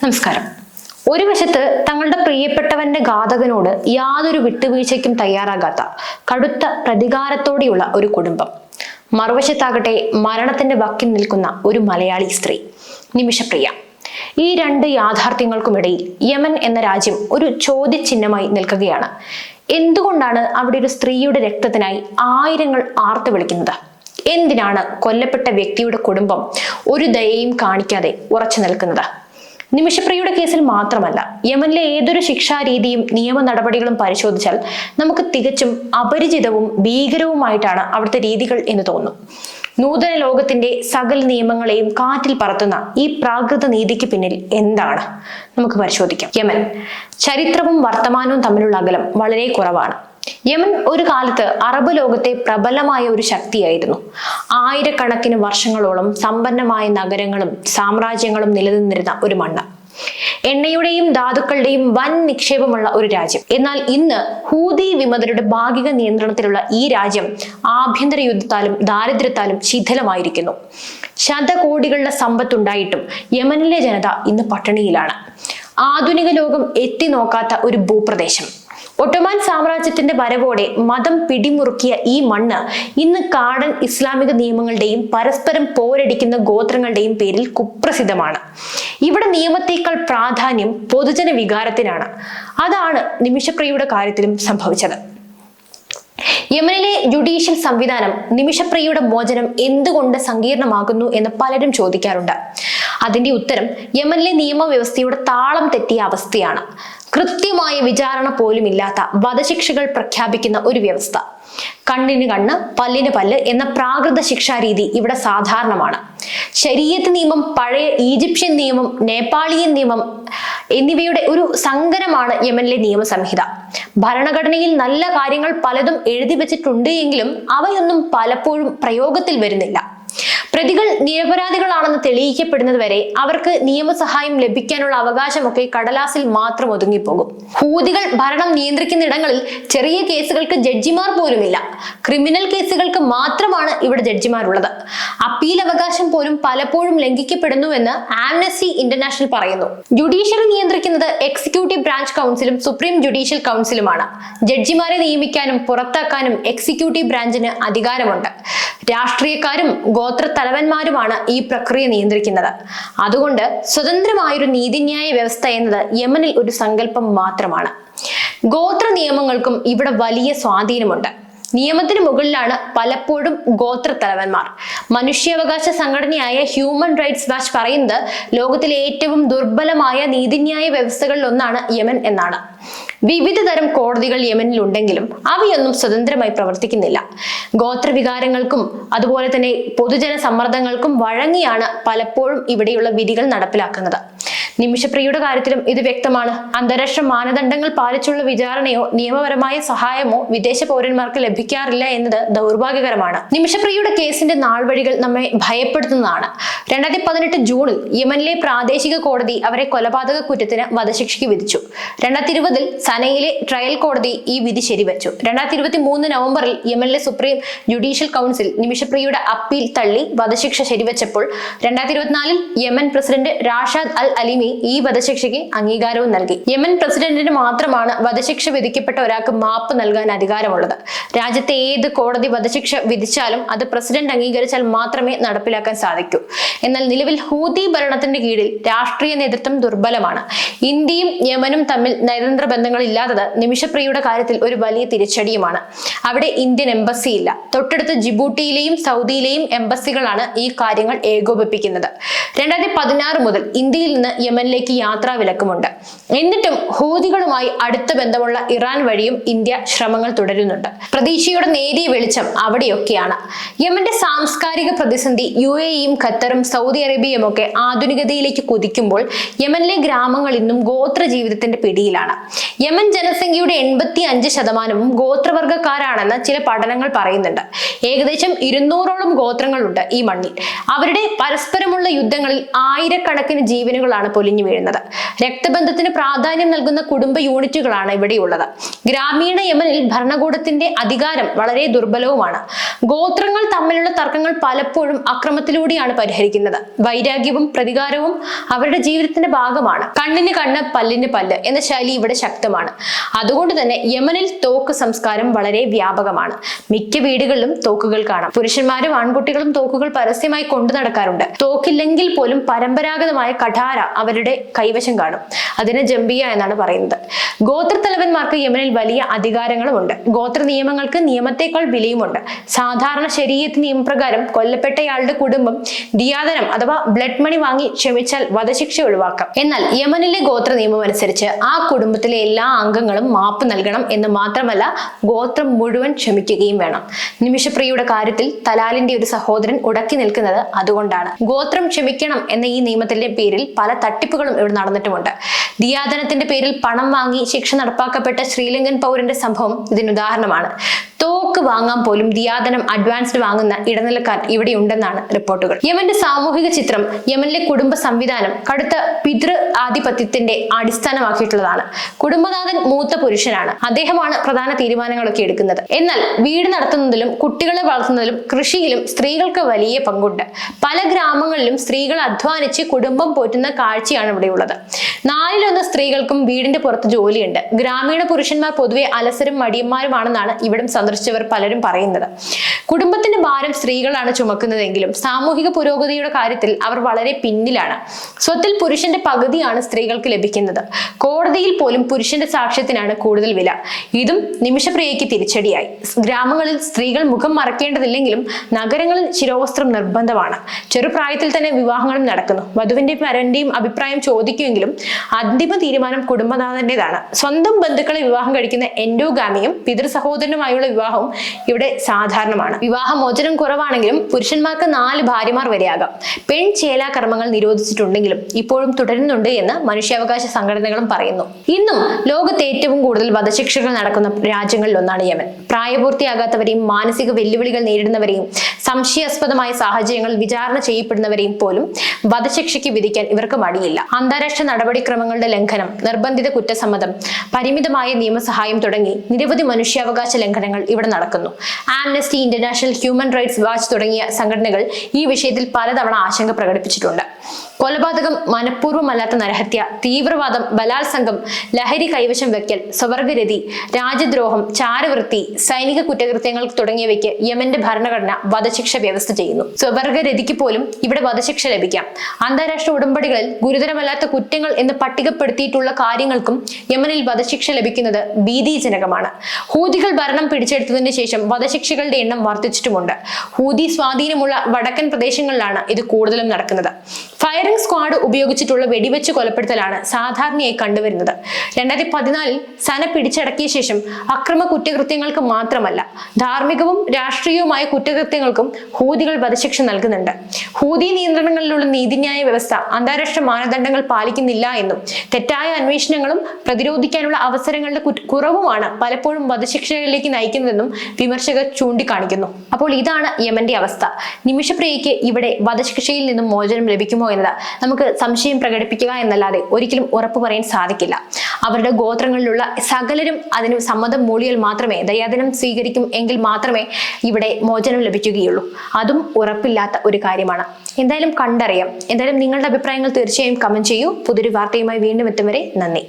നമസ്കാരം. ഒരു വശത്ത് തങ്ങളുടെ പ്രിയപ്പെട്ടവന്റെ ഘാതകനോട് യാതൊരു വിട്ടുവീഴ്ചയ്ക്കും തയ്യാറാകാത്ത കടുത്ത പ്രതികാരത്തോടെയുള്ള ഒരു കുടുംബം, മറുവശത്താകട്ടെ മരണത്തിന്റെ വക്കിൽ നിൽക്കുന്ന ഒരു മലയാളി സ്ത്രീ നിമിഷപ്രിയ. ഈ രണ്ട് യാഥാർത്ഥ്യങ്ങൾക്കുമിടയിൽ യമൻ എന്ന രാജ്യം ഒരു ചോദ്യചിഹ്നമായി നിൽക്കുകയാണ്. എന്തുകൊണ്ടാണ് അവിടെ ഒരു സ്ത്രീയുടെ രക്തത്തിനായി ആയിരങ്ങൾ ആർത്തു വിളിക്കുന്നത്? എന്തിനാണ് കൊല്ലപ്പെട്ട വ്യക്തിയുടെ കുടുംബം ഒരു ദയയും കാണിക്കാതെ ഉറച്ചു നിൽക്കുന്നത്? നിമിഷപ്രിയയുടെ കേസിൽ മാത്രമല്ല, യമനിലെ ഏതൊരു ശിക്ഷാരീതിയും നിയമ നടപടികളും പരിശോധിച്ചാൽ നമുക്ക് തികച്ചും അപരിചിതവും ഭീകരവുമായിട്ടാണ് അവിടുത്തെ രീതികൾ എന്ന് തോന്നും. നൂതന ലോകത്തിന്റെ സകല നിയമങ്ങളെയും കാറ്റിൽ പറത്തുന്ന ഈ പ്രാകൃത നീതിക്ക് പിന്നിൽ എന്താണ്? നമുക്ക് പരിശോധിക്കാം. യമൻ ചരിത്രവും വർത്തമാനവും തമ്മിലുള്ള അകലം വളരെ കുറവാണ്. യമൻ ഒരു കാലത്ത് അറബ് ലോകത്തെ പ്രബലമായ ഒരു ശക്തിയായിരുന്നു. ആയിരക്കണക്കിന് വർഷങ്ങളോളം സമ്പന്നമായ നഗരങ്ങളും സാമ്രാജ്യങ്ങളും നിലനിന്നിരുന്ന ഒരു മണ്ണ്, എണ്ണയുടെയും ധാതുക്കളുടെയും വൻ നിക്ഷേപമുള്ള ഒരു രാജ്യം. എന്നാൽ ഇന്ന് ഹൂതി വിമതരുടെ ഭാഗിക നിയന്ത്രണത്തിലുള്ള ഈ രാജ്യം ആഭ്യന്തര യുദ്ധത്താലും ദാരിദ്ര്യത്താലും ശിഥിലമായിരിക്കുന്നു. ശതകോടികളുടെ സമ്പത്തുണ്ടായിട്ടും യമനിലെ ജനത ഇന്ന് പട്ടിണിയിലാണ്. ആധുനിക ലോകം എത്തി നോക്കാത്ത ഒരു ഭൂപ്രദേശം. ഒട്ടോമാൻ സാമ്രാജ്യത്തിന്റെ വരവോടെ മതം പിടിമുറുക്കിയ ഈ മണ്ണ് ഇന്ന് കാടൻ ഇസ്ലാമിക നിയമങ്ങളുടെയും പരസ്പരം പോരടിക്കുന്ന ഗോത്രങ്ങളുടെയും പേരിൽ കുപ്രസിദ്ധമാണ്. ഇവിടെ നിയമത്തേക്കാൾ പ്രാധാന്യം പൊതുജന വികാരത്തിനാണ്. അതാണ് നിമിഷപ്രിയയുടെ കാര്യത്തിലും സംഭവിച്ചത്. യമനിലെ ജുഡീഷ്യൽ സംവിധാനം നിമിഷപ്രിയയുടെ മോചനം എന്തുകൊണ്ട് സങ്കീർണമാകുന്നു എന്ന് പലരും ചോദിക്കാറുണ്ട്. അതിന്റെ ഉത്തരം യമനിലെ നിയമവ്യവസ്ഥയുടെ താളം തെറ്റിയ അവസ്ഥയാണ്. കൃത്യമായ വിചാരണ പോലും ഇല്ലാത്ത വധശിക്ഷകൾ പ്രഖ്യാപിക്കുന്ന ഒരു വ്യവസ്ഥ. കണ്ണിന് കണ്ണ്, പല്ലിന് പല്ല് എന്ന പ്രാകൃത ശിക്ഷാരീതി ഇവിടെ സാധാരണമാണ്. ശരീഅത്ത് നിയമം, പഴയ ഈജിപ്ഷ്യൻ നിയമം, നേപ്പാളിയൻ നിയമം എന്നിവയുടെ ഒരു സങ്കരമാണ് യമനിലെ നിയമസംഹിത. ഭരണഘടനയിൽ നല്ല കാര്യങ്ങൾ പലതും എഴുതി വെച്ചിട്ടുണ്ട് എങ്കിലും അവയൊന്നും പലപ്പോഴും പ്രയോഗത്തിൽ വരുന്നില്ല. പ്രതികൾ നിരപരാധികളാണെന്ന് തെളിയിക്കപ്പെടുന്നത് വരെ അവർക്ക് നിയമസഹായം ലഭിക്കാനുള്ള അവകാശമൊക്കെ കടലാസിൽ മാത്രം ഒതുങ്ങിപ്പോകും. ഹൂതികൾ ഭരണം നിയന്ത്രിക്കുന്ന ഇടങ്ങളിൽ ചെറിയ കേസുകൾക്ക് ജഡ്ജിമാർ പോലുമില്ല. ക്രിമിനൽ കേസുകൾക്ക് മാത്രമാണ് ഇവിടെ ജഡ്ജിമാരുള്ളത്. അപ്പീൽ അവകാശം പോലും പലപ്പോഴും ലംഘിക്കപ്പെടുന്നുവെന്ന് ആംനസ്റ്റി ഇന്റർനാഷണൽ പറയുന്നു. ജുഡീഷ്യറി നിയന്ത്രിക്കുന്നത് എക്സിക്യൂട്ടീവ് ബ്രാഞ്ച് കൗൺസിലും സുപ്രീം ജുഡീഷ്യൽ കൗൺസിലുമാണ്. ജഡ്ജിമാരെ നിയമിക്കാനും പുറത്താക്കാനും എക്സിക്യൂട്ടീവ് ബ്രാഞ്ചിന് അധികാരമുണ്ട്. രാഷ്ട്രീയക്കാരും ഗോത്ര തലവന്മാരുമാണ് ഈ പ്രക്രിയ നിയന്ത്രിക്കുന്നത്. അതുകൊണ്ട് സ്വതന്ത്രമായൊരു നീതിന്യായ വ്യവസ്ഥ എന്നത് യമനിൽ ഒരു സങ്കല്പം മാത്രമാണ്. ഗോത്ര നിയമങ്ങൾക്കും ഇവിടെ വലിയ സ്വാധീനമുണ്ട്. നിയമത്തിന് മുകളിലാണ് പലപ്പോഴും ഗോത്ര തലവന്മാർ. മനുഷ്യാവകാശ സംഘടനയായ ഹ്യൂമൻ റൈറ്റ്സ് വാച്ച് പറയുന്നത് ലോകത്തിലെ ഏറ്റവും ദുർബലമായ നീതിന്യായ വ്യവസ്ഥകളിൽ ഒന്നാണ് യമൻ എന്നാണ്. വിവിധ തരം കോടതികൾ യമനിൽ ഉണ്ടെങ്കിലും അവയൊന്നും സ്വതന്ത്രമായി പ്രവർത്തിക്കുന്നില്ല. ഗോത്രവികാരങ്ങൾക്കും അതുപോലെ തന്നെ പൊതുജന സമ്മർദ്ദങ്ങൾക്കും വഴങ്ങിയാണ് പലപ്പോഴും ഇവിടെയുള്ള വിധികൾ നടപ്പിലാക്കുന്നത്. നിമിഷപ്രിയയുടെ കാര്യത്തിലും ഇത് വ്യക്തമാണ്. അന്താരാഷ്ട്ര മാനദണ്ഡങ്ങൾ പാലിച്ചുള്ള വിചാരണയോ നിയമപരമായ സഹായമോ വിദേശ പൗരന്മാർക്ക് ലഭിക്കാറില്ല എന്നത് ദൗർഭാഗ്യകരമാണ്. നിമിഷപ്രിയയുടെ കേസിന്റെ നാൾവഴികൾ നമ്മെ ഭയപ്പെടുത്തുന്നതാണ്. 2018 ജൂണിൽ യമനിലെ പ്രാദേശിക കോടതി അവരെ കൊലപാതക കുറ്റത്തിന് വധശിക്ഷയ്ക്ക് വിധിച്ചു. 2020 സനയിലെ ട്രയൽ കോടതി ഈ വിധി ശരിവച്ചു. 2023 നവംബറിൽ യമനിലെ സുപ്രീം ജുഡീഷ്യൽ കൗൺസിൽ നിമിഷപ്രിയയുടെ അപ്പീൽ തള്ളി വധശിക്ഷ ശരിവച്ചപ്പോൾ 2024 യമൻ പ്രസിഡന്റ് റാഷാദ് അൽ അലിമി ഈ വധശിക്ഷയ്ക്ക് അംഗീകാരവും നൽകി. യമൻ പ്രസിഡന്റിന് മാത്രമാണ് വധശിക്ഷ വിധിക്കപ്പെട്ട ഒരാൾക്ക് മാപ്പ് നൽകാൻ അധികാരമുള്ളത്. രാജ്യത്തെ ഏത് കോടതി വധശിക്ഷ വിധിച്ചാലും അത് പ്രസിഡന്റ് അംഗീകരിച്ചാൽ മാത്രമേ നടപ്പിലാക്കാൻ സാധിക്കൂ. എന്നാൽ നിലവിൽ ഹൂതി ഭരണത്തിന്റെ കീഴിൽ രാഷ്ട്രീയ നേതൃത്വം ദുർബലമാണ്. ഇന്ത്യയും യമനും തമ്മിൽ നയതന്ത്ര ബന്ധങ്ങൾ ഇല്ലാത്തത് നിമിഷപ്രിയയുടെ കാര്യത്തിൽ ഒരു വലിയ തിരിച്ചടിയുമാണ്. അവിടെ ഇന്ത്യൻ എംബസി ഇല്ല. തൊട്ടടുത്ത് ജിബൂട്ടിയിലെയും സൗദിയിലെയും എംബസികളാണ് ഈ കാര്യങ്ങൾ ഏകോപിപ്പിക്കുന്നത്. 2016 മുതൽ ഇന്ത്യയിൽ നിന്ന് യമനിലേക്ക് യാത്രാ വിലക്കുമുണ്ട്. എന്നിട്ടും ഹൂതികളുമായി അടുത്ത ബന്ധമുള്ള ഇറാൻ വഴിയും ഇന്ത്യ ശ്രമങ്ങൾ തുടരുന്നുണ്ട്. പ്രതീക്ഷയുടെ നേരിയ വെളിച്ചം അവിടെയൊക്കെയാണ്. യമന്റെ സാംസ്കാരിക പ്രതിസന്ധി UAEയും ഖത്തറും സൗദി അറേബ്യയും ഒക്കെ ആധുനികതയിലേക്ക് കുതിക്കുമ്പോൾ യമനിലെ ഗ്രാമങ്ങൾ ഇന്നും ഗോത്ര ജീവിതത്തിന്റെ പിടിയിലാണ്. യമൻ ജനസംഖ്യയുടെ 85% ഗോത്രവർഗക്കാരാണെന്ന് ചില പഠനങ്ങൾ പറയുന്നുണ്ട്. ഏകദേശം 200ഓളം ഗോത്രങ്ങളുണ്ട് ഈ മണ്ണിൽ. അവരുടെ പരസ്പരമുള്ള യുദ്ധങ്ങളിൽ ആയിരക്കണക്കിന് ജീവനുകളാണ് പൊലിഞ്ഞത്. പൊലിഞ്ഞു വീഴുന്നത്. രക്തബന്ധത്തിന് പ്രാധാന്യം നൽകുന്ന കുടുംബ യൂണിറ്റുകളാണ് ഇവിടെയുള്ളത്. ഗ്രാമീണ യമനിൽ ഭരണകൂടത്തിന്റെ അധികാരം വളരെ ദുർബലവുമാണ്. ഗോത്രങ്ങൾ തമ്മിലുള്ള തർക്കങ്ങൾ പലപ്പോഴും അക്രമത്തിലൂടെയാണ് പരിഹരിക്കുന്നത്. വൈരാഗ്യവും പ്രതികാരവും അവരുടെ ജീവിതത്തിന്റെ ഭാഗമാണ്. കണ്ണിന് കണ്ണ്, പല്ലിന് പല്ല് എന്ന ശൈലി ഇവിടെ ശക്തമാണ്. അതുകൊണ്ട് തന്നെ യമനിൽ തോക്ക് സംസ്കാരം വളരെ വ്യാപകമാണ്. മിക്ക വീടുകളിലും തോക്കുകൾ കാണാം. പുരുഷന്മാരും ആൺകുട്ടികളും തോക്കുകൾ പരസ്യമായി കൊണ്ടു നടക്കാറുണ്ട്. തോക്കില്ലെങ്കിൽ പോലും പരമ്പരാഗതമായ കഠാര അവരുടെ കൈവശം കാണും. അതിന് ജംബിയ എന്നാണ് പറയുന്നത്. ഗോത്രത്തലവന്മാർക്ക് യമനിൽ വലിയ അധികാരങ്ങളുമുണ്ട്. ഗോത്ര നിയമങ്ങൾക്ക് നിയമത്തെക്കാൾ വിലയുമുണ്ട്. സാധാരണ ശരീഅത്ത് നിയമപ്രകാരം കൊല്ലപ്പെട്ടയാളുടെ കുടുംബം ദിയാദനം അഥവാ ബ്ലഡ് മണി വാങ്ങി ക്ഷമിച്ചാൽ വധശിക്ഷ ഒഴിവാക്കാം. എന്നാൽ യമനിലെ ഗോത്ര നിയമം അനുസരിച്ച് ആ കുടുംബത്തിലെ എല്ലാ അംഗങ്ങളും മാപ്പ് നൽകണം എന്ന് മാത്രമല്ല, ഗോത്രം മുഴുവൻ ക്ഷമിക്കുകയും വേണം. നിമിഷപ്രിയയുടെ കാര്യത്തിൽ തലാലിന്റെ ഒരു സഹോദരൻ ഉടക്കി നിൽക്കുന്നത് അതുകൊണ്ടാണ്. ഗോത്രം ക്ഷമിക്കണം എന്ന ഈ നിയമത്തിന്റെ പേരിൽ പല തട്ടിപ്പുകളും ഇവിടെ നടന്നിട്ടുമുണ്ട്. ദിയാദനത്തിന്റെ പേരിൽ പണം വാങ്ങി ശിക്ഷ നടപ്പാക്കപ്പെട്ട ശ്രീലങ്കൻ പൗരന്റെ സംഭവം ഇതിനുദാഹരണമാണ്. തോക്ക് വാങ്ങാൻ പോലും ദിയാദനം അഡ്വാൻസ്ഡ് വാങ്ങുന്ന ഇടനിലക്കാർ ഇവിടെ ഉണ്ടെന്നാണ് റിപ്പോർട്ടുകൾ. യമന്റെ സാമൂഹിക ചിത്രം, യമനിലെ കുടുംബ സംവിധാനം കടുത്ത പിതൃ ആധിപത്യത്തിന്റെ അടിസ്ഥാനമാക്കിയിട്ടുള്ളതാണ്. കുടുംബനാഥൻ മൂത്ത പുരുഷനാണ്. അദ്ദേഹമാണ് പ്രധാന തീരുമാനങ്ങളൊക്കെ എടുക്കുന്നത്. എന്നാൽ വീട് നടത്തുന്നതിലും കുട്ടികളെ വളർത്തുന്നതിലും കൃഷിയിലും സ്ത്രീകൾക്ക് വലിയ പങ്കുണ്ട്. പല ഗ്രാമങ്ങളിലും സ്ത്രീകൾ അധ്വാനിച്ച് കുടുംബം പോറ്റുന്ന കാഴ്ചയാണ് ഇവിടെയുള്ളത്. 4-1 സ്ത്രീകൾക്കും വീടിന്റെ പുറത്ത് ജോലിയുണ്ട്. ഗ്രാമീണ പുരുഷന്മാർ പൊതുവെ അലസരും മടിയന്മാരുമാണെന്നാണ് ഇവിടം സന്ദർശിച്ചവർ പലരും പറയുന്നത്. കുടുംബത്തിന്റെ ഭാരം സ്ത്രീകളാണ് ചുമക്കുന്നതെങ്കിലും സാമൂഹിക പുരോഗതിയുടെ കാര്യത്തിൽ അവർ വളരെ പിന്നിലാണ്. സ്വത്തിൽ പുരുഷന്റെ പകുതിയാണ് സ്ത്രീകൾക്ക് ലഭിക്കുന്നത്. കോടതിയിൽ പോലും പുരുഷന്റെ സാക്ഷ്യത്തിനാണ് കൂടുതൽ വില. ഇതും നിമിഷപ്രിയയ്ക്ക് തിരിച്ചടിയായി. ഗ്രാമങ്ങളിൽ സ്ത്രീകൾ മുഖം മറക്കേണ്ടതില്ലെങ്കിലും നഗരങ്ങളിൽ ശിരോവസ്ത്രം നിർബന്ധമാണ്. ചെറുപ്രായത്തിൽ തന്നെ വിവാഹങ്ങളും നടക്കുന്നു. വധുവിന്റെ വരന്റെയും അഭിപ്രായം ചോദിക്കുമെങ്കിലും അന്തിമ തീരുമാനം കുടുംബനാഥന്റേതാണ്. സ്വന്തം ബന്ധുക്കളെ വിവാഹം കഴിക്കുന്ന എൻഡോഗാമിയും പിതൃ സഹോദരനുമായുള്ള വിവാഹവും ഇവിടെ സാധാരണമാണ്. വിവാഹമോചനം കുറവാണെങ്കിലും പുരുഷന്മാർക്ക് 4 ഭാര്യമാർ വരെയാകാം. പെൺചേലാ കർമ്മങ്ങൾ നിരോധിച്ചിട്ടുണ്ടെങ്കിലും ഇപ്പോഴും തുടരുന്നുണ്ട് എന്ന് മനുഷ്യാവകാശ സംഘടനകളും പറയുന്നു. ഇന്നും ലോകത്ത് ഏറ്റവും കൂടുതൽ വധശിക്ഷകൾ നടക്കുന്ന രാജ്യങ്ങളിൽ ഒന്നാണ് യമൻ. പ്രായപൂർത്തിയാകാത്തവരെയും മാനസിക വെല്ലുവിളികൾ നേരിടുന്നവരെയും സംശയാസ്പദമായ സാഹചര്യങ്ങളിൽ വിചാരണ ചെയ്യപ്പെടുന്നവരെയും പോലും വധശിക്ഷയ്ക്ക് വിധിക്കാൻ ഇവർക്ക് മടിയില്ല. അന്താരാഷ്ട്ര നടപടിക്രമങ്ങളുടെ ലംഘനം, നിർബന്ധിത കുറ്റസമ്മതം, പരിമിതമായ നിയമസഹായം തുടങ്ങി നിരവധി മനുഷ്യാവകാശ ലംഘനങ്ങൾ ഇവിടെ നടക്കുന്നു. Amnesty international, human rights watch തുടങ്ങിയ സംഘടനകൾ ഈ വിഷയത്തിൽ പലതവണ ആശങ്ക പ്രകടിപ്പിച്ചിട്ടുണ്ട്. കൊലപാതകം, മനഃപൂർവ്വമല്ലാത്ത നരഹത്യ, തീവ്രവാദം, ബലാത്സംഗം, ലഹരി കൈവശം വെക്കൽ, സ്വവർഗരതി, രാജ്യദ്രോഹം, ചാരവൃത്തി, സൈനിക കുറ്റകൃത്യങ്ങൾ തുടങ്ങിയവയ്ക്ക് യമന്റെ ഭരണഘടന വധശിക്ഷ വ്യവസ്ഥ ചെയ്യുന്നു. സ്വവർഗരതിക്ക് പോലും ഇവിടെ വധശിക്ഷ ലഭിക്കാം. അന്താരാഷ്ട്ര ഉടമ്പടികളിൽ ഗുരുതരമല്ലാത്ത കുറ്റങ്ങൾ എന്ന് പട്ടികപ്പെടുത്തിയിട്ടുള്ള കാര്യങ്ങൾക്കും യമനിൽ വധശിക്ഷ ലഭിക്കുന്നത് ഭീതിജനകമാണ്. ഹൂതികൾ ഭരണം പിടിച്ചെടുത്തതിന് ശേഷം വധശിക്ഷകളുടെ എണ്ണം വർദ്ധിച്ചിട്ടുമുണ്ട്. ഹൂതി സ്വാധീനമുള്ള വടക്കൻ പ്രദേശങ്ങളിലാണ് ഇത് കൂടുതലും നടക്കുന്നത്. ഫയറിംഗ് സ്ക്വാഡ് ഉപയോഗിച്ചിട്ടുള്ള വെടിവെച്ച് കൊലപ്പെടുത്തലാണ് സാധാരണയായി കണ്ടുവരുന്നത്. 2014 സന പിടിച്ചടക്കിയ ശേഷം അക്രമ കുറ്റകൃത്യങ്ങൾക്ക് മാത്രമല്ല ധാർമ്മികവും രാഷ്ട്രീയവുമായ കുറ്റകൃത്യങ്ങൾക്കും ഹൂതികൾ വധശിക്ഷ നൽകുന്നുണ്ട്. ഹൂതി നിയന്ത്രണങ്ങളിലുള്ള നീതിന്യായ വ്യവസ്ഥ അന്താരാഷ്ട്ര മാനദണ്ഡങ്ങൾ പാലിക്കുന്നില്ല എന്നും തെറ്റായ അന്വേഷണങ്ങളും പ്രതിരോധിക്കാനുള്ള അവസരങ്ങളുടെ കുറവുമാണ് പലപ്പോഴും വധശിക്ഷകളിലേക്ക് നയിക്കുന്നതെന്നും വിമർശകർ ചൂണ്ടിക്കാണിക്കുന്നു. അപ്പോൾ ഇതാണ് യമന്റെ അവസ്ഥ. നിമിഷപ്രിയയ്ക്ക് ഇവിടെ വധശിക്ഷയിൽ നിന്നും മോചനം ലഭിക്കുമോ എന്നത് നമുക്ക് സംശയം പ്രകടിപ്പിക്കുക എന്നല്ലാതെ ഒരിക്കലും ഉറപ്പു പറയാൻ സാധിക്കില്ല. അവരുടെ ഗോത്രങ്ങളിലുള്ള സകലരും അതിന് സമ്മതം മൂളിയാൽ മാത്രമേ, ദയാദിനം സ്വീകരിക്കും എങ്കിൽ മാത്രമേ ഇവിടെ മോചനം ലഭിക്കുകയുള്ളൂ. അതും ഉറപ്പില്ലാത്ത ഒരു കാര്യമാണ്. എന്തായാലും കണ്ടറിയാം. എന്തായാലും നിങ്ങളുടെ അഭിപ്രായങ്ങൾ തീർച്ചയായും കമന്റ് ചെയ്യൂ. പുതിയൊരു വാർത്തയുമായി വീണ്ടും എത്തും വരെ നന്ദി.